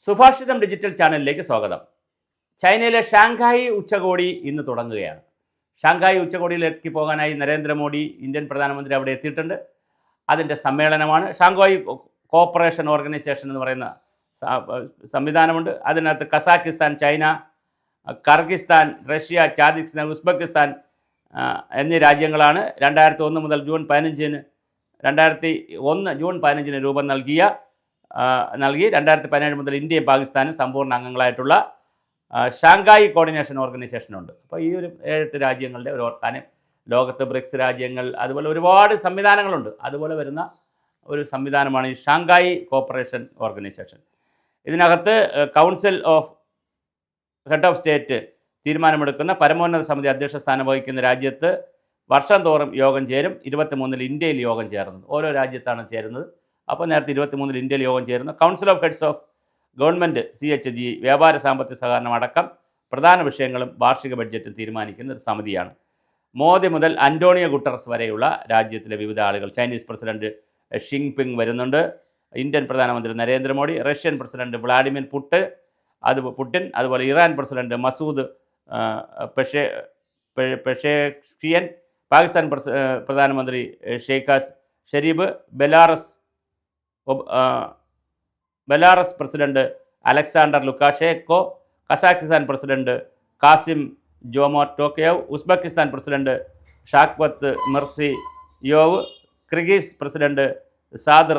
സുഭാഷിതം digital ചാനലിലേക്ക് സ്വാഗതം. ചൈനയിലെ ഷാങ്ഹായി ഉച്ചകോടി ഇന്ന് തുടങ്ങുകയാണ്. ഷാങ്ഹായി ഉച്ചകോടിയിലേക്ക് പോകാനായി നരേന്ദ്രമോദി ഇന്ത്യൻ പ്രധാനമന്ത്രി അവിടെ എത്തിയിട്ടുണ്ട്. അതിൻ്റെ സമ്മേളനമാണ്. ഷാങ്ഹായി കോപ്പറേഷൻ ഓർഗനൈസേഷൻ എന്ന് പറയുന്ന സംവിധാനമുണ്ട്. അതിനകത്ത് Kazakhstan, China, Kyrgyzstan, Russia, Tajikistan, Uzbekistan എന്നീ രാജ്യങ്ങളാണ് 2001 മുതൽ ജൂൺ 15-ന് രൂപം നൽകി 2017 മുതൽ ഇന്ത്യയും പാകിസ്ഥാനും സമ്പൂർണ്ണ അംഗങ്ങളായിട്ടുള്ള ഷാങ്ഹായി കോർഡിനേഷൻ ഓർഗനൈസേഷനുണ്ട്. അപ്പോൾ ഈ ഒരു 7 രാജ്യങ്ങളുടെ ഒരു ലോകത്ത് ബ്രിക്സ് രാജ്യങ്ങൾ, അതുപോലെ ഒരുപാട് സംവിധാനങ്ങളുണ്ട്. അതുപോലെ വരുന്ന ഒരു സംവിധാനമാണ് ഈ ഷാങ്ഹായി കോപ്പറേഷൻ ഓർഗനൈസേഷൻ. ഇതിനകത്ത് Council of Head of State തീരുമാനമെടുക്കുന്ന പരമോന്നത സമിതി അധ്യക്ഷ സ്ഥാനം വഹിക്കുന്ന രാജ്യത്ത് വർഷം തോറും യോഗം ചേരും. 23-ൽ ഇന്ത്യയിൽ യോഗം ചേർന്നത്. ഓരോ രാജ്യത്താണ് ചേരുന്നത്. അപ്പോൾ നേരത്തെ 23-ൽ ഇന്ത്യയിൽ യോഗം ചേരുന്നു. Council of heads of government CHG വ്യാപാര സാമ്പത്തിക സഹകരണം അടക്കം പ്രധാന വിഷയങ്ങളും വാർഷിക ബഡ്ജറ്റും തീരുമാനിക്കുന്ന ഒരു സമിതിയാണ്. മോദി മുതൽ അന്റോണിയോ ഗുട്ടറസ് വരെയുള്ള രാജ്യത്തിലെ വിവിധ ആളുകൾ, ചൈനീസ് പ്രസിഡന്റ് ഷിങ് വരുന്നുണ്ട്, ഇന്ത്യൻ പ്രധാനമന്ത്രി Narendra Modi, Russian president Vladimir Putin, അതുപോലെ ഇറാൻ പ്രസിഡന്റ് മസൂദ് പെഷേഷ്കിയൻ, പാകിസ്ഥാൻ പ്രധാനമന്ത്രി Sheikh Sharif, Belarus president Alexander Lukashenko, Kazakhstan president Kasim ജോമോട്ടോക്കേവ്, Uzbekistan president ഷാക്വത്ത് മിർസിയോവ്, Kyrgyz president സാദർ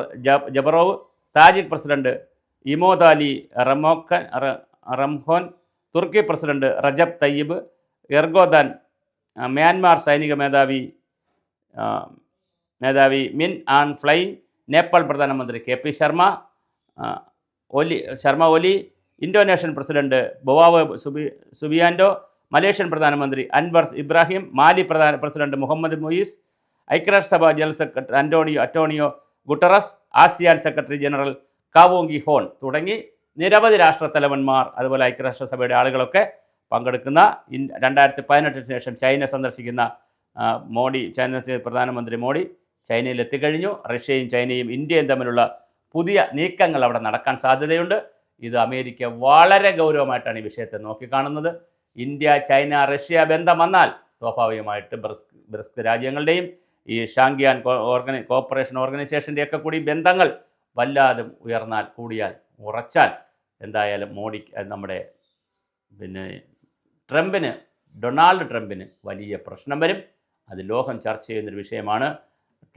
ജബറോവ്, Tajik president ഇമോദാലി റംഖോൻ, തുർക്കി പ്രസിഡന്റ് റജബ് തയ്യിബ് എർഗോദാൻ, മ്യാൻമാർ സൈനിക മേധാവി മിൻ ആൻ ഫ്ലൈങ്, നേപ്പാൾ പ്രധാനമന്ത്രി KP Sharma Oli, Indonesian president ബൊവാവ് സുബിയാൻഡോ, Malaysian പ്രധാനമന്ത്രി അൻവർ ഇബ്രാഹിം, മാലി president Muhammad Muizzu, ഐക്യരാഷ്ട്രസഭ general secretary Antonio Guterres, ASEAN secretary general Kao Kim Hourn തുടങ്ങി നിരവധി രാഷ്ട്രത്തലവന്മാർ, അതുപോലെ ഐക്യരാഷ്ട്രസഭയുടെ ആളുകളൊക്കെ പങ്കെടുക്കുന്ന 2018 ശേഷം ചൈന സന്ദർശിക്കുന്ന ചൈന പ്രധാനമന്ത്രി മോഡി ചൈനയിൽ എത്തിക്കഴിഞ്ഞു. റഷ്യയും ചൈനയും ഇന്ത്യയും തമ്മിലുള്ള പുതിയ നീക്കങ്ങൾ അവിടെ നടക്കാൻ സാധ്യതയുണ്ട്. ഇത് അമേരിക്ക വളരെ ഗൗരവമായിട്ടാണ് ഈ വിഷയത്തെ നോക്കിക്കാണുന്നത്. ഇന്ത്യ, ചൈന, റഷ്യ ബന്ധം വന്നാൽ സ്വാഭാവികമായിട്ട് ബ്രിക്സ് രാജ്യങ്ങളുടെയും ഈ ഷാങ്ഹായി കോപ്പറേഷൻ ഓർഗനൈസേഷൻ്റെയൊക്കെ കൂടി ബന്ധങ്ങൾ വല്ലാതെ ഉറച്ചാൽ എന്തായാലും മോഡി നമ്മുടെ ഡൊണാൾഡ് ട്രംപിന് വലിയ പ്രശ്നം വരും. അത് ലോകം ചർച്ച ചെയ്യുന്നൊരു വിഷയമാണ്.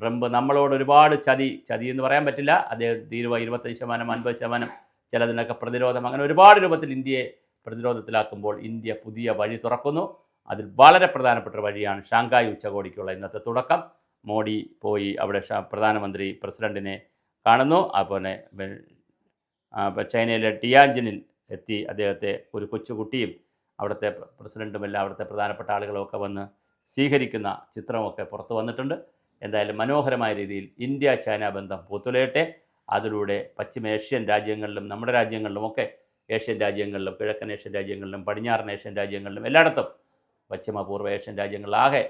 ട്രംപ് നമ്മളോട് ഒരുപാട് ചതി എന്ന് പറയാൻ പറ്റില്ല. അദ്ദേഹം തീരുവ 25%, 50%, ചിലതിനൊക്കെ പ്രതിരോധം, അങ്ങനെ ഒരുപാട് രൂപത്തിൽ ഇന്ത്യയെ പ്രതിരോധത്തിലാക്കുമ്പോൾ ഇന്ത്യ പുതിയ വഴി തുറക്കുന്നു. അതിൽ വളരെ പ്രധാനപ്പെട്ട ഒരു വഴിയാണ് ഷാങ്ഹായി ഉച്ചകോടിക്കുള്ള ഇന്നത്തെ തുടക്കം. മോഡി പോയി അവിടെ പ്രധാനമന്ത്രി പ്രസിഡന്റിനെ കാണുന്നു. അതുപോലെ ചൈനയിലെ ടിയാൻജിനിൽ എത്തി അദ്ദേഹത്തെ ഒരു കൊച്ചുകുട്ടിയും അവിടുത്തെ പ്രസിഡൻറ്റുമെല്ലാം അവിടുത്തെ പ്രധാനപ്പെട്ട ആളുകളൊക്കെ വന്ന് സ്വീകരിക്കുന്ന ചിത്രമൊക്കെ പുറത്തു വന്നിട്ടുണ്ട്. എന്തായാലും മനോഹരമായ രീതിയിൽ ഇന്ത്യ ചൈന ബന്ധം പൂത്തുലയട്ടെ. അതിലൂടെ പശ്ചിമേഷ്യൻ രാജ്യങ്ങളിലും നമ്മുടെ രാജ്യങ്ങളിലുമൊക്കെ, ഏഷ്യൻ രാജ്യങ്ങളിലും കിഴക്കൻ ഏഷ്യൻ രാജ്യങ്ങളിലും പടിഞ്ഞാറൻ ഏഷ്യൻ രാജ്യങ്ങളിലും എല്ലായിടത്തും പശ്ചിമ പൂർവ്വ ഏഷ്യൻ രാജ്യങ്ങളിലാകെ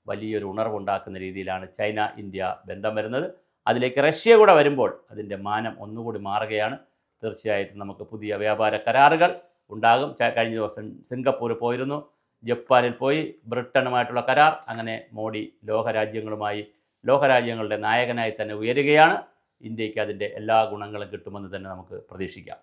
വലിയൊരു ഉണർവുണ്ടാക്കുന്ന രീതിയിലാണ് ചൈന ഇന്ത്യ ബന്ധം വരുന്നത്. അതിലേക്ക് റഷ്യ കൂടെ വരുമ്പോൾ അതിൻ്റെ മാനം ഒന്നുകൂടി മാറുകയാണ്. തീർച്ചയായിട്ടും നമുക്ക് പുതിയ വ്യാപാര കരാറുകൾ ഉണ്ടാകും. കഴിഞ്ഞ ദിവസം സിംഗപ്പൂർ പോയിരുന്നു, ജപ്പാനിൽ പോയി, ബ്രിട്ടനുമായിട്ടുള്ള കരാർ. അങ്ങനെ മോഡി ലോകരാജ്യങ്ങളുടെ നായകനായി തന്നെ ഉയരുകയാണ്. ഇന്ത്യക്ക് അതിൻ്റെ എല്ലാ ഗുണങ്ങളും കിട്ടുമെന്ന് തന്നെ നമുക്ക് പ്രതീക്ഷിക്കാം.